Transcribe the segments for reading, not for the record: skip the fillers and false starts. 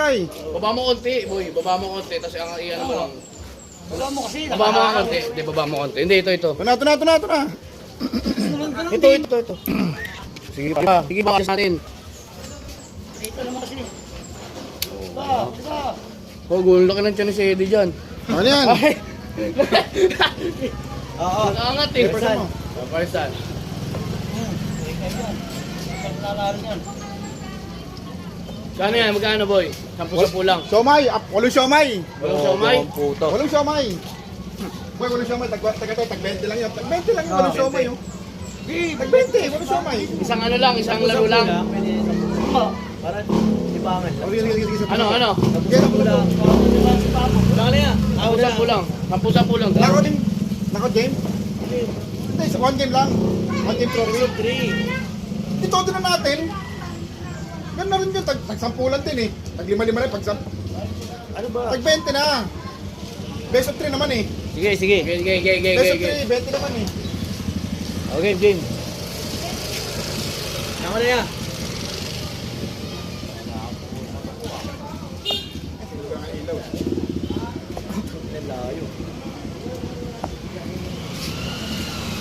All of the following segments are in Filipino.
Sai. Baba mo konti, boy. Baba mo konti. Tapos ang iyan mo lang. Wala mo kasi. Baba mo konti. Hindi, baba mo konti. Hindi, ito. Ito na. Ito. Sige pa. Sige pa, alis natin. Ito naman kasi. Isa. Oh, gulo laki ng tiyan ni si Eddie dyan. Ano yan? Ay! Oo. Nakaangat eh. Person mo. Person. Kano yan? Magkano, boy? 10-10 lang. Siomay. Walang siomay. Walang siomay? Walang siomay. Boy, walang siomay. Tag 20 lang yun. Tag 20 lang yun. Walang siomay yun. Tag 20. Walang siomay. Isang ano lang, isang laro lang. Para libangan. Ano? Wala na yan. 10-10 lang. 10-10 lang. Nako game? Hindi, one game lang. One game trophy. 3. Ito din na natin. Ganun na rin yun. Tag-sampulan din eh. Tag-5 lang. Ano ba? Tag 20 na. Best of 3 naman eh. Sige. Best of 3, 20 naman eh. Okay, game. Tama na yan.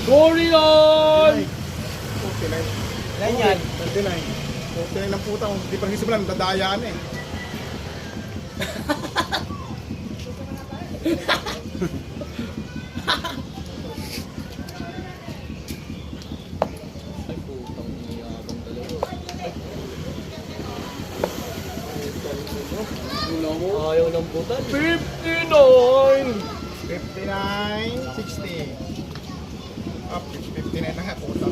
Korean! 49. Ganyan. 49 ng puta. Hindi pa rin simulan. Dadayaan eh. Ayaw ng butan. 59! 59, 60. Up, 59 na nga. Puta.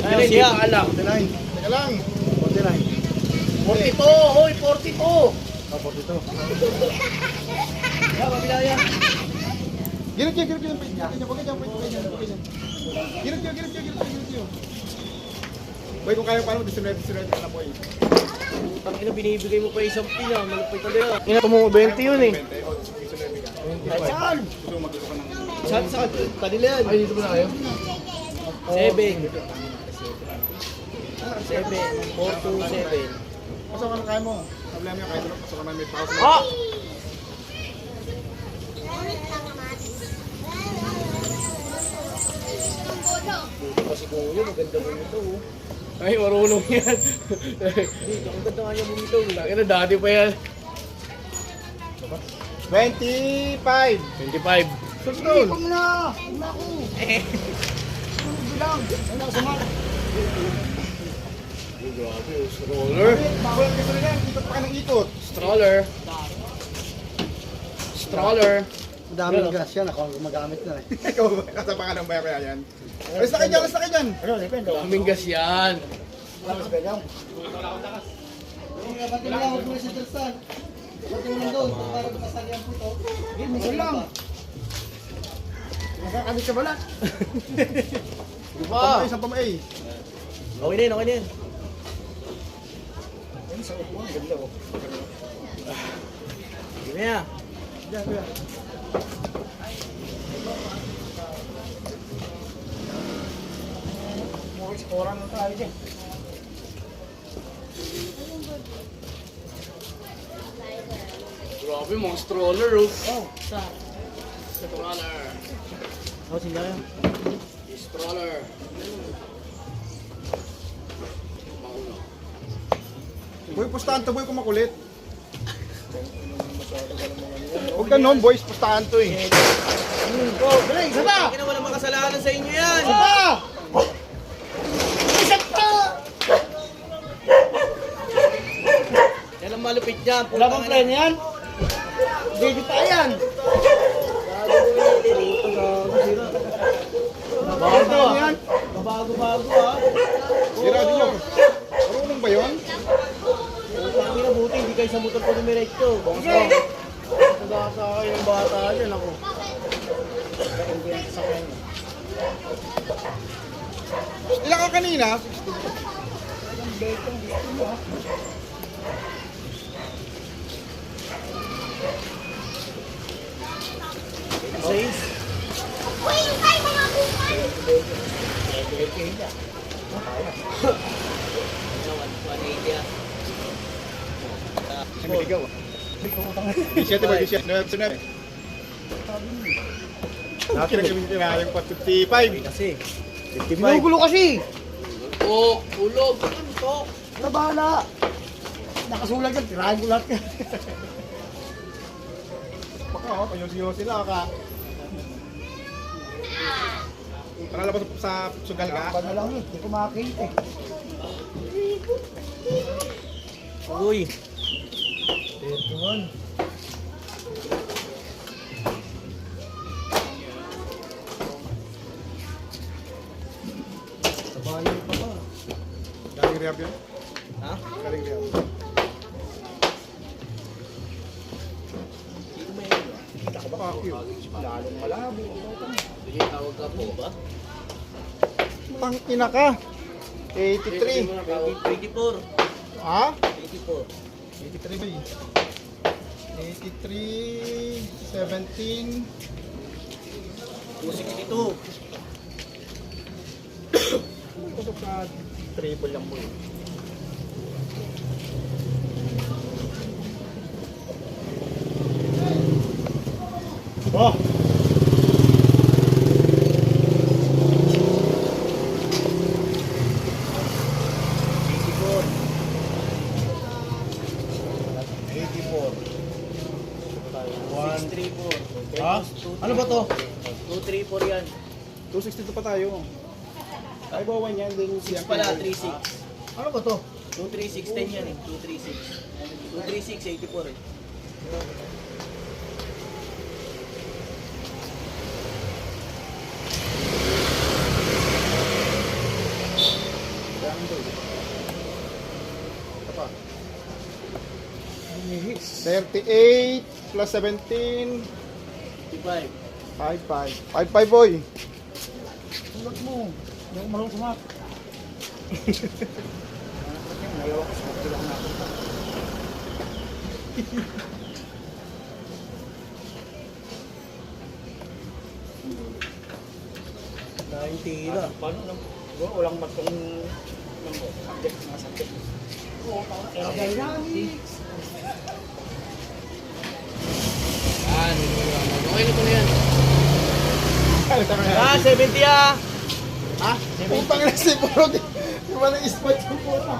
Ayaw Hindi siya. pa alam. 49. Teka lang. 49. 42! Hoy, 42! Oh, 42. Yan, mabila yan. Ginit yun. Boy, kung kaya paano, 19 na po eh. Putang ina, binibigay mo pa isang pina. Malapit talaga. Ina mo 20 yun eh. Saan? Gusto mo mag-gusto ka ng... Saan? Kanila yan. Ay, dito ba na kayo? 7. 4 to 7. Pasok ka na kaya mo. Problema yung kaya mo. Pasok ka na may pause. Ah! Kasi kung yun, maganda mo ito. Ay, marunong yan. Dito, ang ganda nga niya bumitaw. Laki na, dati pa yan. 25. 25. Sultol. na! Wala ko! Bilang! Ano ang sama? Grabe, stroller. Bawal ka rin yan. Ikot pa ka ng ikot. Stroller. Stroller. Dami ng gas yan. Ako ang gumagamit na eh. Ikaw ba? Nasa pangalan ba kaya yan? Alis na kayo dyan. Ano, depende. Daming gas yan. Tapos ba lang? Pati lang ako sa Tristan. Pati mo lang doon. Para makasali ang puto. Ito lang. Nakakabit ka bala. Diba? Isang pamay. Okay na yun, okay na yun. Yan sa upuan. Ganda ko. Sige na. Diyan. Mukhang skoran na tayo dyan. Grabe, mga stroller oh. Oh, sa. Stroller. Oh, sila yun. Stroller. Boy, pustahan to boy kung makulit. Huwag ganon boys, pustahan to eh. Oh, galing, isa pa! Hindi na walang makasalanan sa inyo yan. Isa pa! Isa pa! Yan ang malupit dyan. Wala bang plan yan? Baby pa yan! Bago ah. Bago ha. Sira din yun. Marunong ba yun? Ang inabuti, hindi kayo sa motor ko dumiretso. Nagkasa kayo ng bata dyan ako. Ilan ka kanina? Says. Nagaligaw. 17 boy, 19. Dati nagkakita yung 455. Kasi. Ginugulo kasi. Oh, ulog. Tabala. Nakasulat yan, tirahin ko lahat yan. Baka ako, panyos-yos sila ka. Nakalabas sa sugal ka. Ba na lang yun, hindi ko makakita eh. Uy. 31. Tabala pa ba? Galing rehab yun. Ha? Galing rehab. Kita ka ba kakyo? Lalong malabo. Sige, tawag ka po ba? Tang ina ka. 83. 24. Ha? 24. 83 ba 83, 17. 262. Kusok sa triple lang mo. Oh! Ha? Ano ba to? 234 yan. 262 pa tayo. Ay, bawan yan din siya. 6 pala, 36. Ano ba to? 236, 10 yan eh. 236. 236, 84 eh. Ito pa. 38 plus 17. 55. 55. 55 boy. Sulat mo. Hindi ako marunong sumat. Dahil tira. Paano lang? Walang matong subject na subject. Aerodynamics. Yan. Okay na ito na yan. Ah, 70 ah. ha? Putang na si Puro. Di ba nang spot yung puta?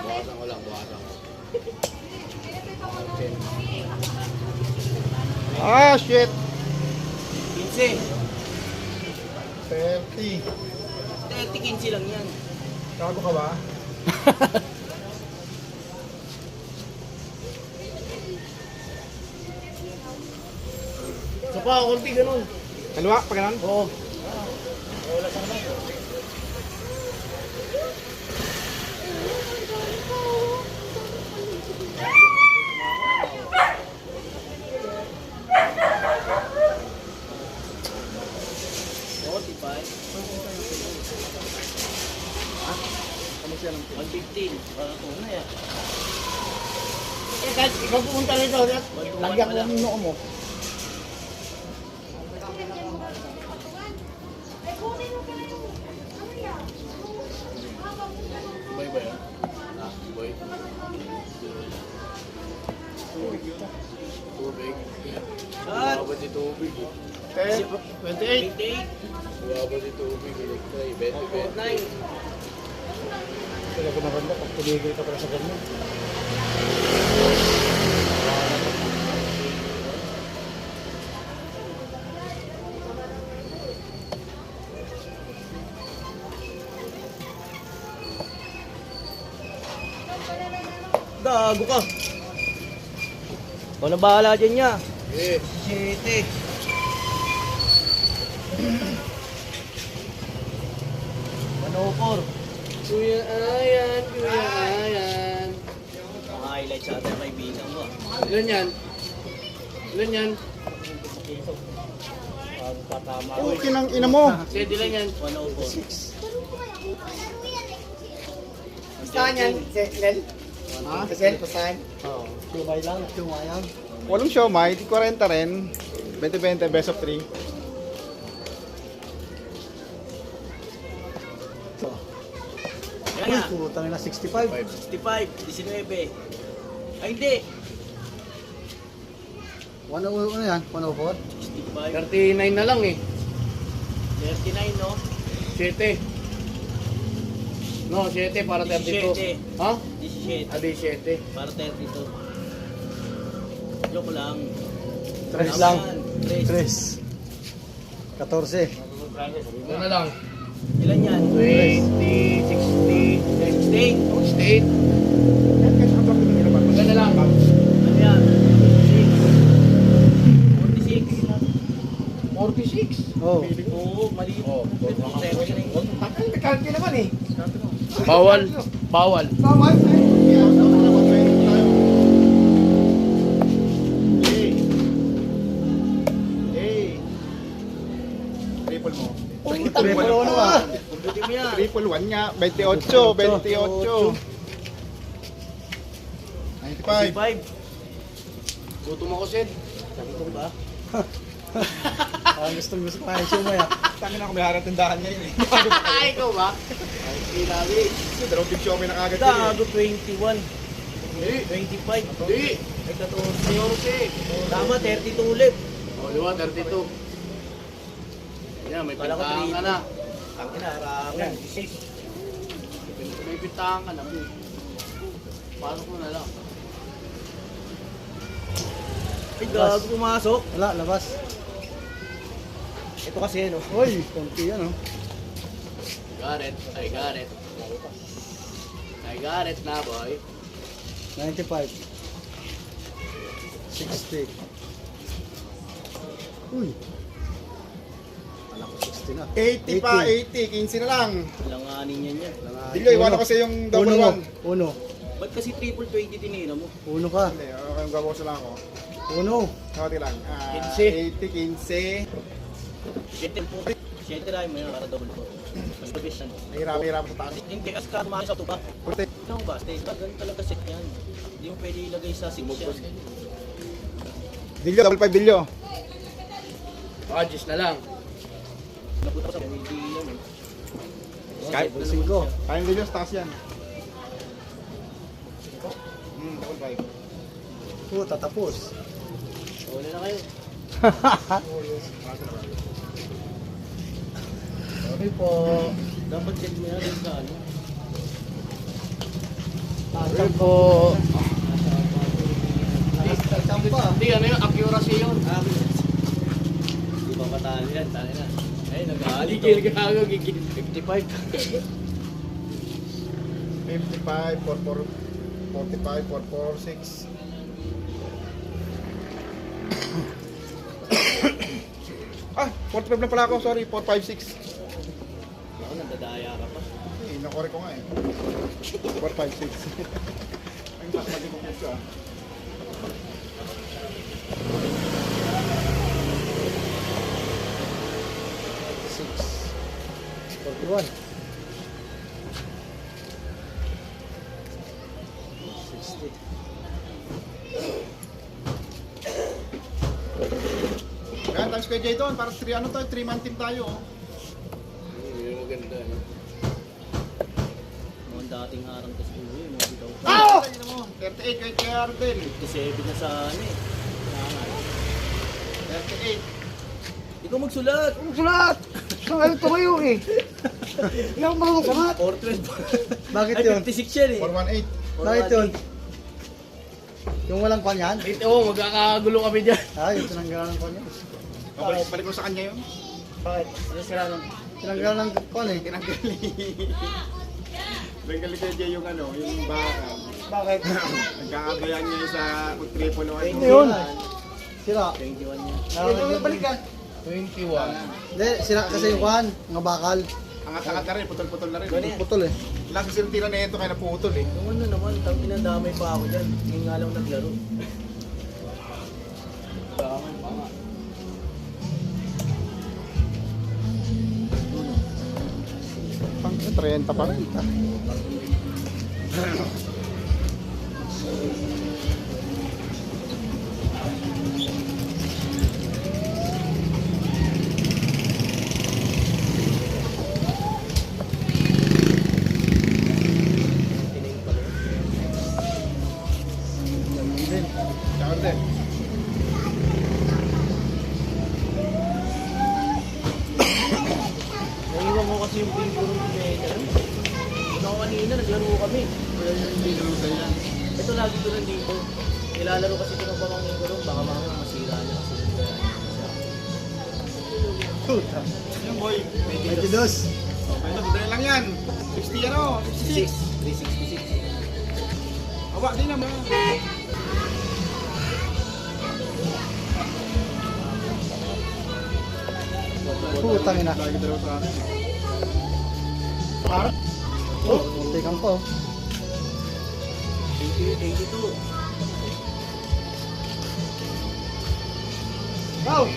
Buwasan ko lang, buwasan ko. Ah, shit. 15. 30. 15 lang yan. Kago ka ba? Sa pa, konti ganun. Kaliwa, pa ganun? Oo. Ano siya lang? 115. Ito na yan. Eh, kahit ikaw pumunta rito, lagyan ko ng noo mo. Boy ba yan? Ah, boy. Tubig. Shot! Baba si tubig. 10, 28. 28. Baba si tubig. 49. Talaga maganda pag tuligay ka pala sa ganyan. Gago ka. Ikaw na bahala dyan niya. Eh. 7. Kuya Ayan, Kuya Ayan. Mga highlights sa atin, may bilang mo. Ilan yan? Ilan yan? Okay ng ina mo. Steady lang yan. 104. Saan yan? Nel? Ha? Kasi, saan? Oo. Tumay lang, tumay lang. Walang siomay, 40 rin. 20-20, best of 3. niya. Putang na 65. 65, 19. Ay, hindi. Ano yan? 104? 65, 39 na lang eh. 39, no? 7. No, 7 para 32. 17. Ha? 17, Adi 7. para 32. Joke lang. 3 Tama lang. yan, 3. 14. Ito na lang. Ilan yan? 20, 60, 68. 68. Maganda lang. Ano yan? 46. 46. Oh. Oo, mali. Oh, Kalki naman eh. Bawal. Bawal. Bawal. Triple mo. Triple ano ba? Pagdating mo yan. Triple 1 nga. 28. 28. 95. 5. Gutom ako, Sid. Sabi ko ba? Gustong gusto pa yung sumay ah. Tangin ako may harap tindahan ngayon eh. Ay, ikaw ba? Ay, sinabi. Dalawang big show may nakagad yun eh. Gago 21. Hindi. 25. Hindi. Ay, 14. 14. Tama, 32 ulit. O, di ba? 32. Yan, may Kala ko pintahan ka 3. na. Ang inaharangan. May pintahan ka na. Pasok mo na lang. Ay, gago pumasok. Wala, labas. Ito kasi, no? Uy, konti yan oh. Got it. I got it. I got it na, boy. 95. 60. Uy. Alam ko 60 na. 80 pa, 80. 15 na lang. Langanin yan yan. Dilyo, iwan ko kasi yung double Uno. 1. Uno. Ba't kasi triple 20 tinira mo? Uno ka. Hindi, yung gawa lang ako. Uno. Kawati lang. 15. 80, 15. 7 po. 7 tayo mo yun para double po. Mas mabis yan. Mahirap sa taas. Hindi, kasi ka tumakas sa tuba. Puti. Ikaw ba? Stay ba? Ganun talaga set yan. Hindi mo pwede ilagay sa 6 yan. Dilyo, double 5 dilyo. Adjust na lang. Napunta ko sa hindi yan eh. Kahit 5. Kayang dilyo, sa taas yan. Double 5. Tatapos. Wala na kayo. Sorry po. Dapat check mo yan sa ano. Sorry po. Hindi, ano yung accuracy yun. Di ba patalo yan? Tali na. Ay, nag-aalit. Gigil ka ako, gigil. 55. 55, 45, 446. Ah, 45 lang pala ako. Sorry, 456. Ako, nandadaya ka pa. Eh, nakorek ko nga eh. 456. Ay, mathematic ko siya. Forty-one. 60. Kaya times kay Jay doon, para 3 ano to, 3-man team tayo. Oh. Hindi maganda. no? Mga dating harang kasi yun. Mga bitaw. Ah! 38 kay Ardel. 57 na sa ano eh. 38. Ikaw magsulat! Sulat! Saan ito kayo eh? Hindi ako marunong sumat. 412. Bakit Ay, yun? 56 yan eh. 418. Bakit yun? Yung walang kwan yan? Ito, magkakagulo kami dyan. Yung tinanggalan ng kwan yan. Balik ko sa kanya yun. Bakit? Ano sila nun? Tinanggalan ng kwan eh. Tinanggali. Tinanggali kay Jay yung ano, yung bakal. Bakit? Nagkakabayan niya yung sa triple 1. Ano yun? Sira. 21 yan. Balik ka. 21. Hindi, sira kasi yung kwan. Mga bakal. Angat-angat na rin, putol-putol na rin. Ganyan. Putol eh. Lagi silang tira na ito kaya naputol eh. Yung ano naman, inandamay pa ako dyan. Hindi nga lang naglaro. Damay pa nga. Pang 30 pa rin. kanina naglaro kami. Kaya yun, hindi naman sa'yo yan. Ito lagi ko nandito. Nilalaro kasi ito ng pamangkin ko ron. Baka mamaya masira niya kasi. Puta. Yung boy, 22. okay na, dito lang yan. 60 ano, 66. 366. Hawak din naman. Putang ina. Lagi dalawa sa akin. Parang. Oh, muntikan po. 82. Go!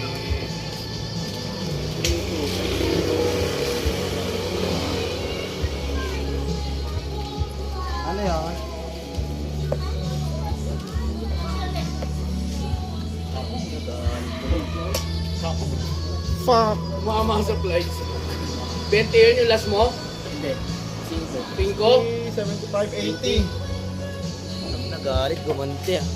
Ano yan? Fuck. Mama sa flights. 20 yun yung last mo? Hindi. 5? 75, 80. Nagalit, gumanti ah.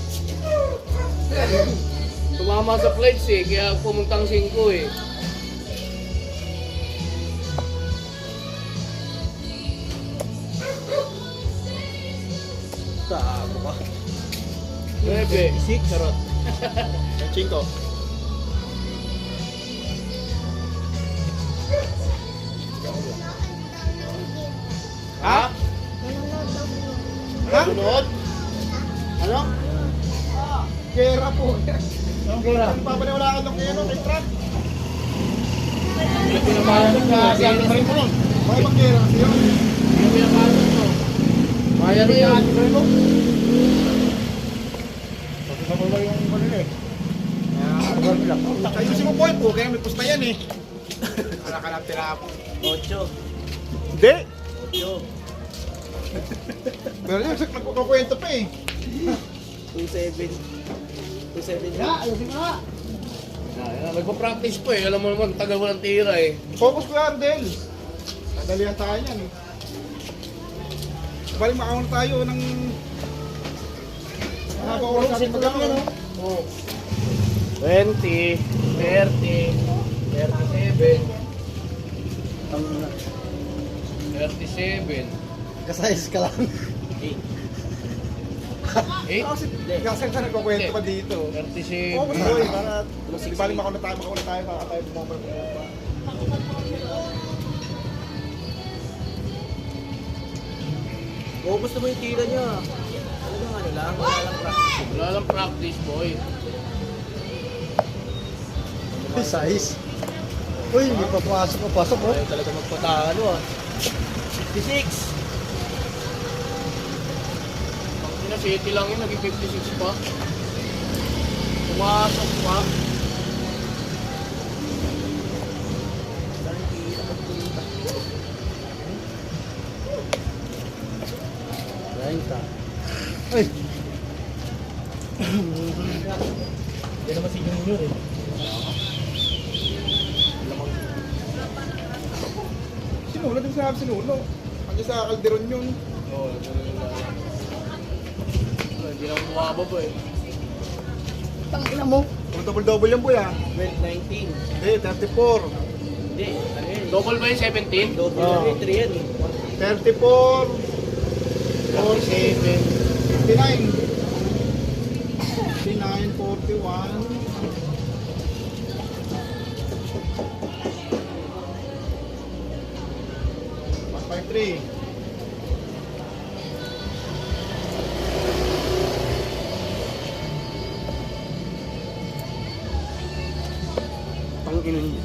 Tumama sa flights eh, kaya pumuntang 5 eh. Tabo ka. 9. 6, charot. Yung chinko. Ha? Ha? Sunod? Ano? Kera po. Anong kira? Ang papaniwalaan ng kero, kay truck. Yung pinapasok na, Ano ba rin mo nun? Bakit magkera kasi yun? yung pinapasok mo. Kaya rin yun. Pagkakabala yung kanila eh. Kaya kasi mo boy po, kaya may pusta yan eh. Kalakalang tira po. 8. Hindi. 8. Pero yun, nagkukwento pa eh. 27. 27. Ya, ayusin mo nga. Nagpa-practice po eh. Alam mo naman, tagal mo ng tira eh. Focus ko yan, Del. Nadalihan tayo yan eh. Balik makauna tayo ng... Haba oras natin pag ano. Oh. 20, 30, 37, Ang 37, kasayos ka lang. 8, Kasi kasi nagkukwento ka dito. 37. Focus ko eh, para... Di balik makauna tayo, baka tayo bumabalik pa. Gusto mo yung tira niya. Talagang ano lang, wala lang practice. Wala lang practice boy. Ay, size. Uy, hindi pa pasok pa. Pasok oh. Ayaw talaga magpatalo ah. 56. Pag city lang yun, naging 56 pa. Pumasok pa. Ay, Yan naman si Junior eh. Sinulo din sinabi sinulo. Ano sa Calderon yun? Oo, hindi na bumababa eh. tangina mo. Kung double-double yan boy ah. 19. Hindi, 34. Hindi, ano yun? Double ba yung 17? Double Oo. 3 yan eh. 34. 47. 59. 59, 41. 153. Tangina niya.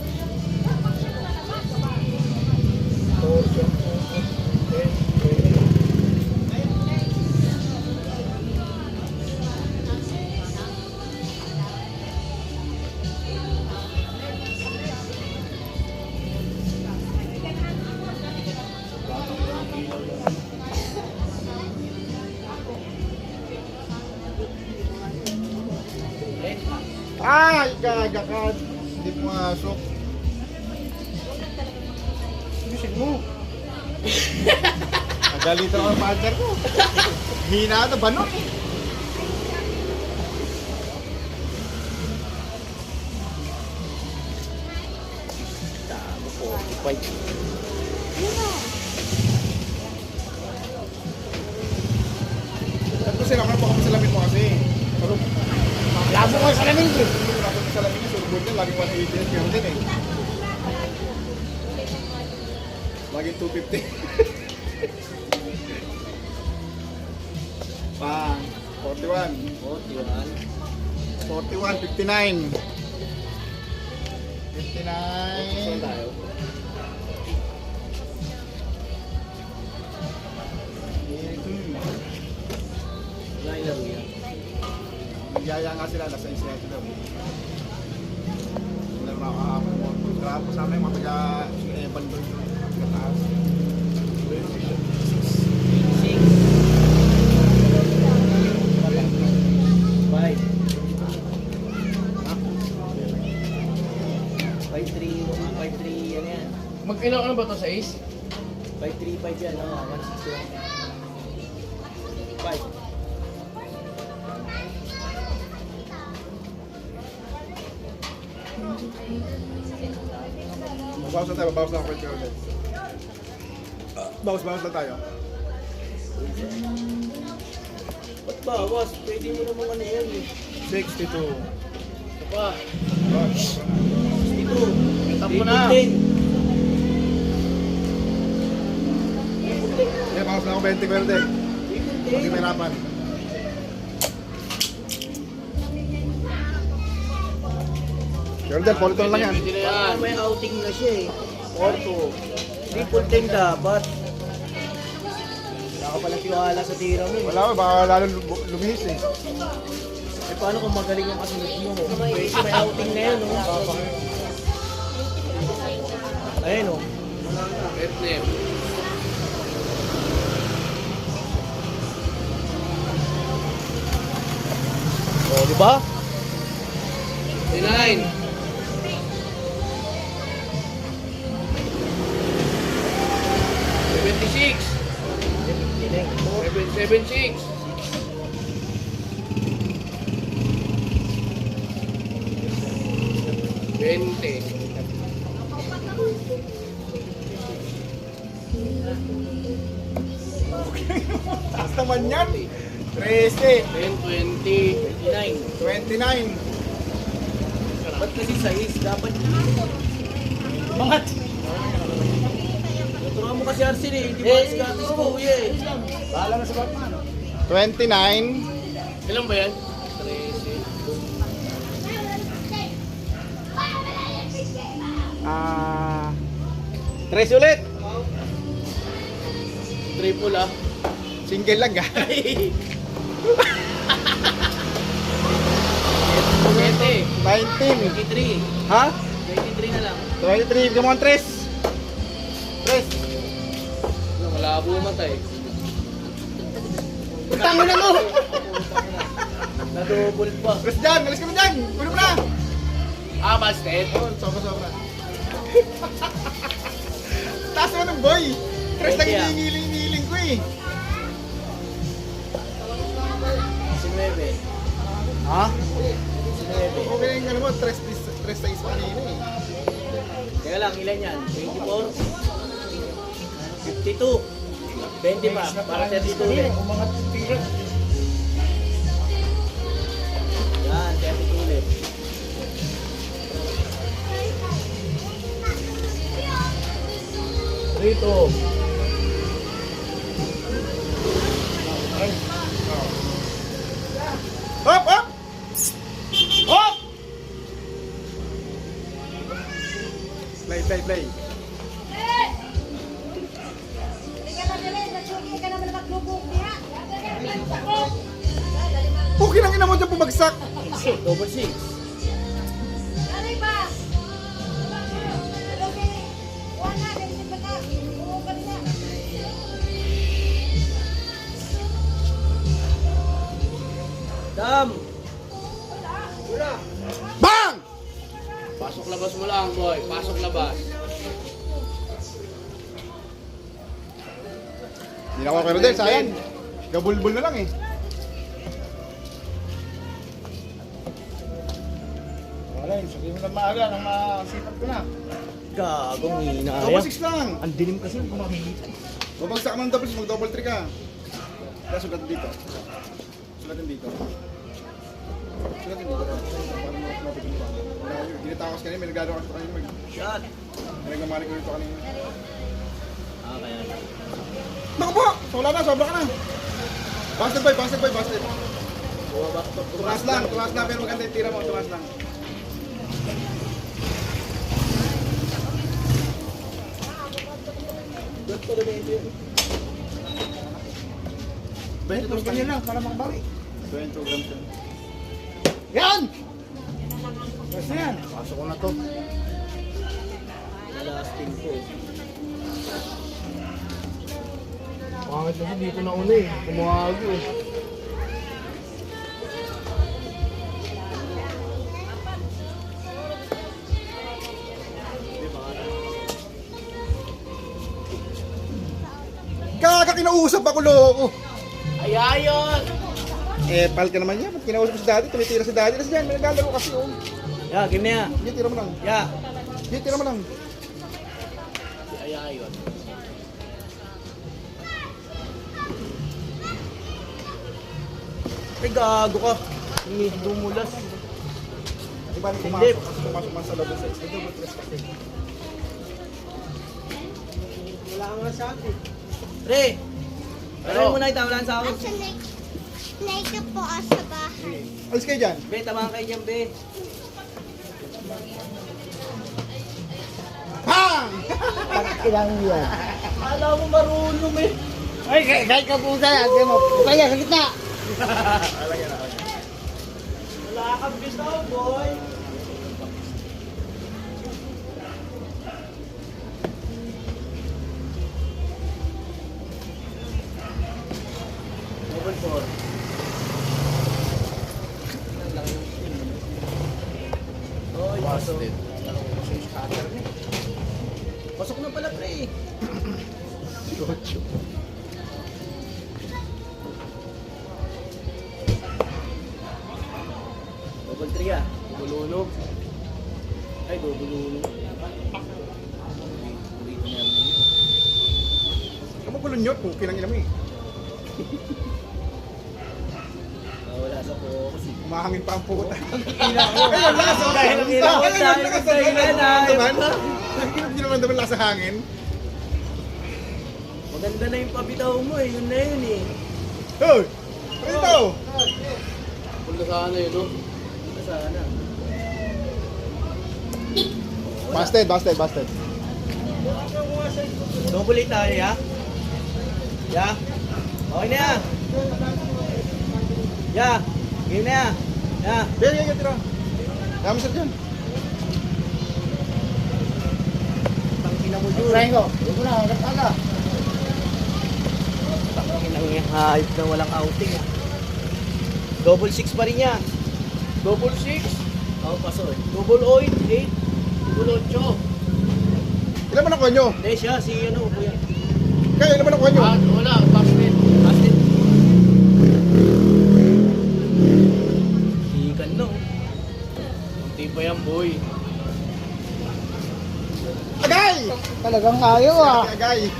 Ay, gaga ka. Hindi pumasok. Ayusin mo. Nagalito ang partner ko. Hina na banok eh. Lagi 250. Pa, 41. 41. 41, 59. Saan 59. tayo? Wala yung laro yan. Nagyaya nga sila, nasa insiyato daw. Laro na kahapon mo. Grabe po sa amin, mga taga-Evan doon. Taga-taas. 5-3, ano yan? Mag-ilang ano ba to sa Ace? 5-3-5 yan, 161. 5. Bawas na tayo, bawas na ako kay ulit. Bawas na tayo. Ba't bawas? Pwede mo naman ano yan eh. 62. Ito pa. Bawas. 62. Tapo na. 3-10. Eh, bawas na ako 20 ko ulit. Hindi may harapan. Jordan, polito lang yan. Pwede na yan. May outing na siya eh. Porto. Triple 10 dapat. Wala ka palang tiwala sa tira mo eh. Wala ko, baka lalo lumihis eh. Eh paano kung magaling yung kasunod mo? Pwede may outing na yan oh. Ayun oh. Vietnam. Oh, di ba? 59. 76. 776. 20. Taas naman yan. 13. 10, 20. 29. 29. Ba't kasi size? Dapat Mangat. turuan mo kasi Arsin eh. Hindi ba Scottish ko eh. Bahala na sa Batman. 29. Ilan ba yan? 13 ulit. Triple ah. Single lang guys. 7. 19. 23. Ha? 23 na lang. 23. Come on, 3. 3. Malabo matay. Tango na mo. Na-double pa. Alis dyan. Alis ka na dyan. Puno mo na. Ah, basket. Oh, sobra. Taas mo ng boy. 3 lang hinihiling ko eh. 19. Ha? 19. Okay yung ano mo, 3 size pa kanina eh. Teka lang, ilan yan? 24? 52. 20 pa, para 32 ulit. Yan, 32 ulit. Rito. Hop! Hop! Hop! Play. Okay lang ina mo dyan bumagsak. Double 6. Dam! Bang! Pasok labas mo lang, boy. Pasok labas. Hindi na ako kayo din, sayang. Gabulbul na lang eh. Wala yun, sabihin mo na maaga nang masipag ko na. Gagong hina. Double 6 lang. Ang dilim kasi kung makikita. Babagsak ka ng double 6, mag-double 3 ka. Kaya sugat dito. Sulatin dito. Sulatin dito. Para mapipin pa. Ginitakas kanina, may nagagawa ka kanina. Shot! May nagmamali ko dito kanina. kaya na. Naku po! Wala na, sobra ka na. Busted boy, busted boy, busted. Tumas lang, pero maganda yung tira mo, tumas lang. Tulog ka nyo lang para makabawi. 20 grams yan. Yan! Basta yan. Pasok ko na to. Lasting ko. Pangit kasi dito na una eh. Kumuhago eh. Kaka, kinausap ako, loko. Ay, ayun! Eh, pal ka naman yan. Ba't kinausap si daddy? Tumitira si daddy. Kasi yan, may naglalaro kasi yun. Ya, game na yan. Hindi, tira mo lang. Ya. Hindi, tira mo lang. Ay, ayun. Ay, gago ka. Hindi dumulas. Di ba, Hindi. pumasok man sa loob sa isa. Double press kasi. Wala nga sa akin. Pre! Ano mo na itawalan sa akin? Asa like po sa bahay. Alis kayo dyan. Be, tama kayo dyan, be. Bang! Kailangan yan. Alam mo marunong eh. Ay, kahit ka pusa yan. Hindi mo. Kaya, sa gitna. Wala kang bitaw, boy. Double four. Oy, pasok. Busted. Pasok na pala, pre. Double three ah. Bululog. Ay, double. Ulit na yan. Kamu gulon nyo, puki lang ilam eh. Wala sa focus eh. Umahangin pa ang puta. Ina ko. Ayun, lasa. Dahil hirap ko tayo sa ilan naman. Nakikilap nyo naman daman lasa hangin. Maganda na yung pabitaw mo eh. Yun na yun eh. Hoy! Rito! Punta sana yun, no? Ito sana. Busted, busted, busted. Double tayo ya. Ya. Okay na ya. Ya. Game na ya. Ya. Yan, yan, yan, tira. Kaya mo sir dyan. Tangina mo dun. Try ko. Huwag mo na. Hanggang taga. Tangina mo yung hype na walang outing ah. Double six pa rin niya. Double six. Oo, paso eh. Double oil. 8. Double 8. Ilan ba nakuha nyo? Hindi siya, si ano, kuya. Kaya ilan ba nakuha nyo? Ah, wala. Busted. Astin. Ikan no. Kunti pa yan, boy. Agay! Talagang ayaw ah. Agay!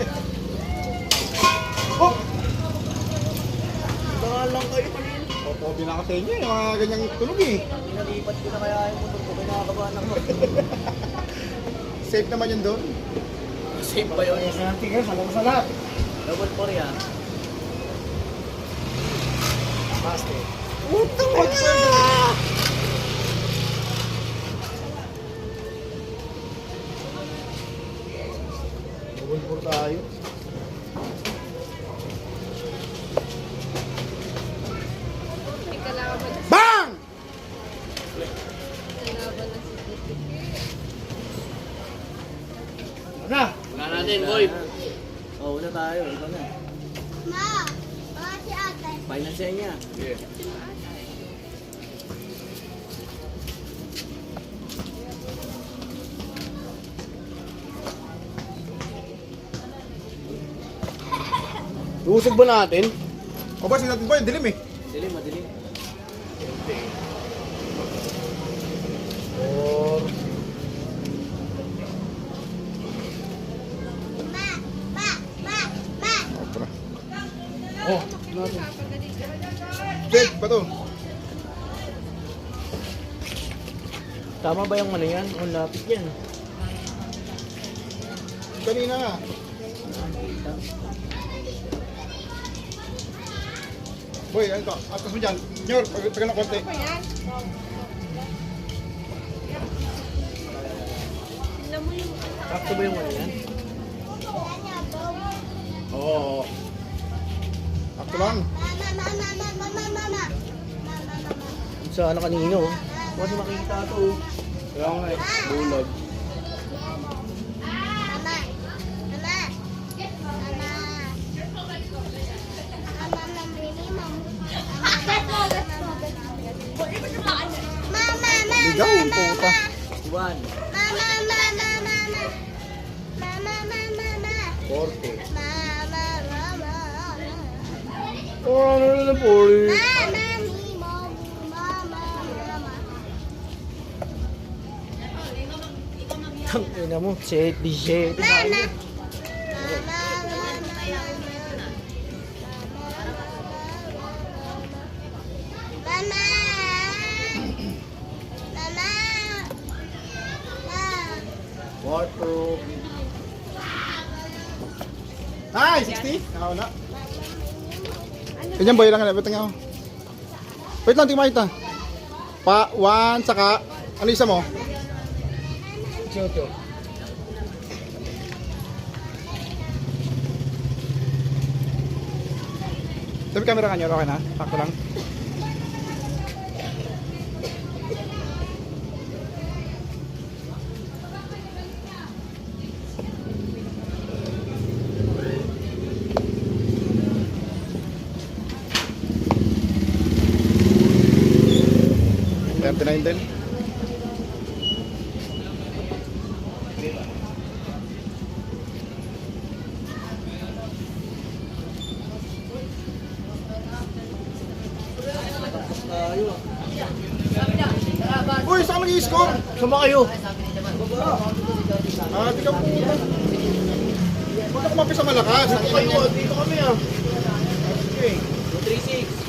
Oh! Baka lang kayo kanina. Popobi na ako sa inyo, yung mga ganyang tunog eh. Pinalipat ko na kaya yung motor ko. Kinakabahan ako. Safe naman yun doon. Safe pa yun. Kaya sa tigil, sa labas na lahat. Double four yan. Busted. Utang mo na! Double four tayo. Bang! Na. Wala natin, boy. Oo, una tayo. Ikaw na. Ma, baka si ate. Final sa niya. Yeah. Iusog ba natin? O ba, sinatin po yung dilim eh. Dilim, madilim. Ma, ma, ma, ma. Oh, Jed, ba to? Tama ba yung ano yan? Ang lapit yan. Kanina. Boy, ano to? Atas mo dyan. Nyor, pagka ng konti. Sakto ba yung ano yan? Oo. Akto lang. Sa ano kanino? Huwag makikita ito. Kaya nga eh. Bulag. Ligaw, puta. Juan. 40. Oh, ano na po eh. Ang ina mo, 7. Water. Ay, 60? Nakawala. Ganyan boy lang na. Wait lang ako. Wait lang, tingin makita. 1, saka, ano isa mo? Chocho. Sabi camera ka nyo, okay na? Takto lang. din. Uy, saan nag-i-score? Sama kayo. Di ka puta. Huwag ako mapis sa malakas. Dito kami ah. Okay. 236.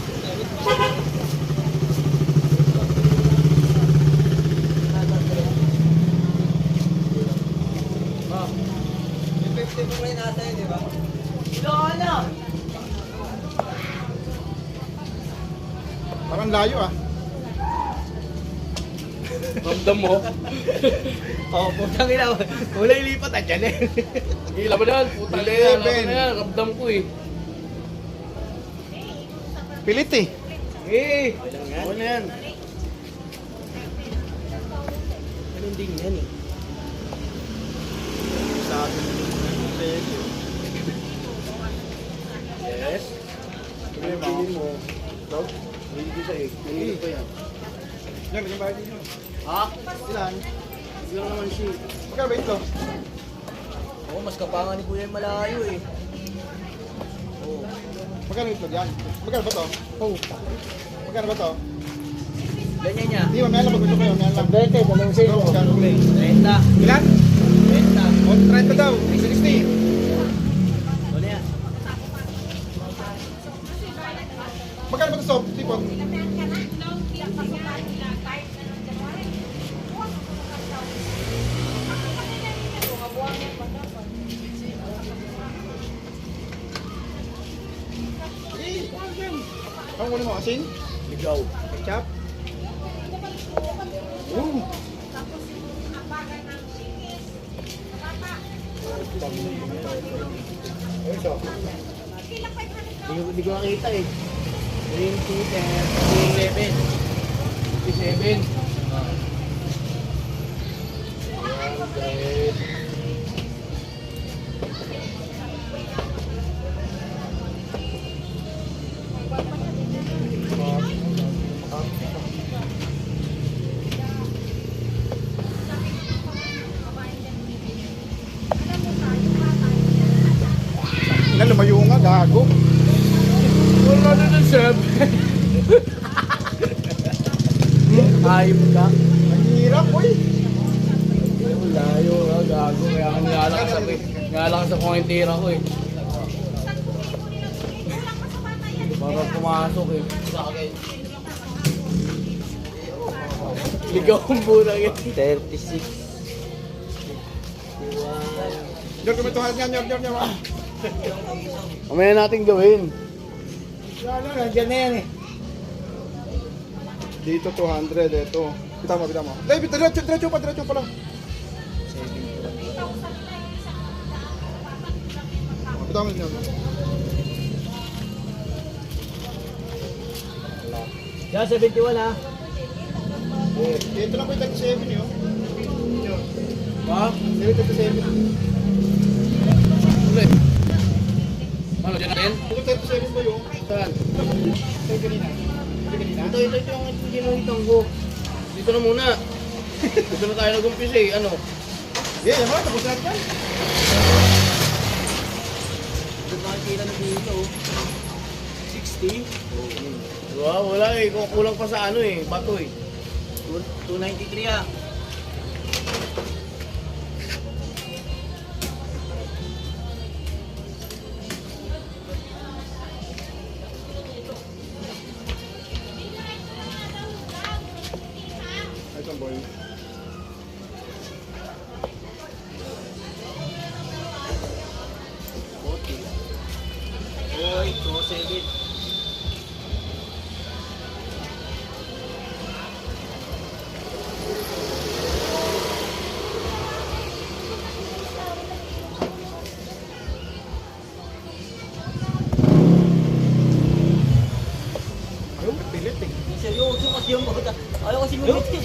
Parang layo ah. Ramdam mo? Oo, putang ina. Wala ilipat ah, dyan eh. Hila ba yan? Putang ina. Laban na yan. Ramdam ko eh. Pilit eh. Eh! Ano na yan? Ganun din yan eh. Sa akin. Yes? Ano yung bilhin mo? Ito? Hindi ko sa egg. Nanginig pa yan. Yan, naging bayad ninyo. Ha? Ilan? Ilang naman siya. Magkano ba ito? Oo, mas kapangan ni Kuya yung malayo eh. Oo. Magkano ito yan? Magkano ba to? Oh. Magkano ba to? Ganyan niya. Hindi, mamaya lang mag-gusto kayo. Mamaya lang. Dete, dalawang Ito, magkano? 30. Ilan? 30. O, 30 daw. 60. Ano yan? Magkano ba ito soft? Tipon? Ang muna mo, asin? Ligaw. Ketchup? Ooh! Ayun siya. Hindi ko nakita eh. 20, 10, 57. 57. Ina, lumayo nga, gago. Wala na ng 7. Ayop ka. Ang hirap, uy. Layo ka, gago. Kaya ka nilalang sa kung yung tira ko eh. Parang pumasok eh. Ligaw ang bunang yan. 36. Diyan, kumituhan yan, yan. Mamaya natin gawin. Ano, nandiyan na yan eh. Dito 200, ito. Bitaw mo, bitaw mo. Dahil, diretso pa lang. Bitaw mo yun. Yan, 71 ha. Ito lang po yung 37 yun. Ha? 37. Ulit. Ano, dyan natin? Ito 37 ba yun? Saan? Ito kanina. Ito yung ginawitang ko. Dito na muna. Dito na tayo nag-umpisa eh. Ano? Yeah, yan mga, tapos natin yan. Ito nakikita na dito. 60. Diba? Wala eh. Kulang pa sa ano eh. Bato eh. 293 ah. Ito ang boy. Oy, 207. Ayaw, pilit eh. Seryoso kasi yung bata. Ayaw kasi lumitin.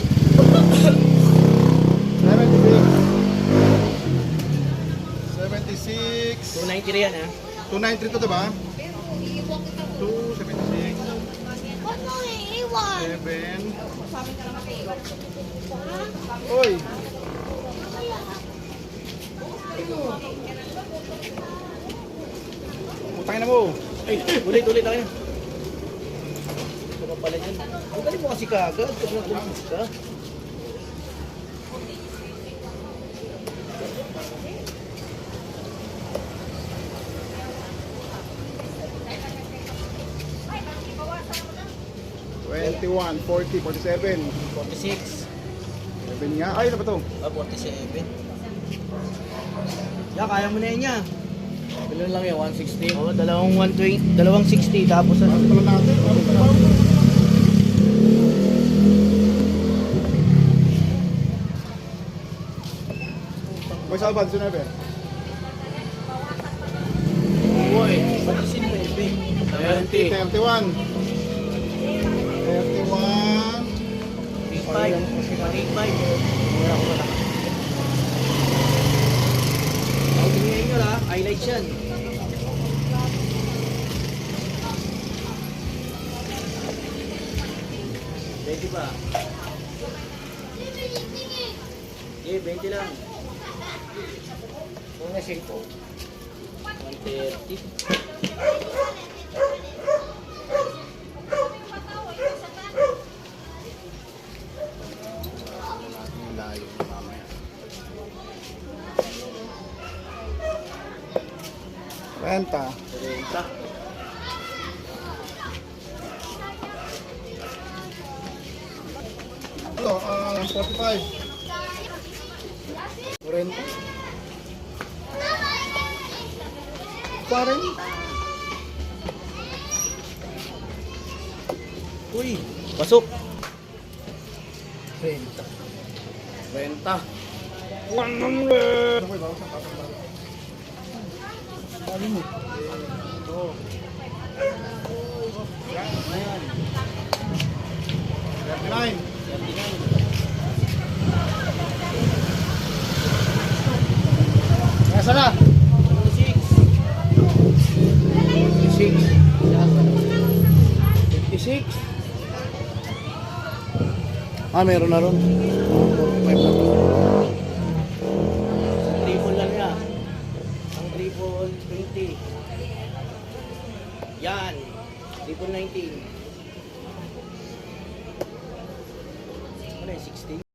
76. 293 yan ah. 293 to diba? 276. Huwag mo iiwan. 7. Oy! Utangin na mo! Ay, ulit tayo. Ito pa pala dyan. Ang galing mo kasi kagad. Pag nag-umpis ka. Twenty-one, 40, 47. 46. 7 nga. Ay, ano ba to? 47. Ya, kaya mo na yan niya. Ilan lang yan? 160? Oo, dalawang 120, dalawang 60 tapos ano. Ano pala natin? Ano pala? Boy Salvan, sinabi. Oo eh. 49. 70. 31. 31. 35. Ang tingin nyo ha, highlights yan. Pwede ba? Eh, 20 lang. Mga 5. 130. Yung layo mamaya. 30. 30. Ito, 45. 40. 40. Uy, pasok. 30. 30. Ano ba yung bawas ng tapos ba? Ano mo? Ayan. 39. 39. Nasa na? 56. 56. Ah, meron na ron. 5 na to. Triple lang niya. Ang triple 20. Yan. Triple 19. Ano yung 60?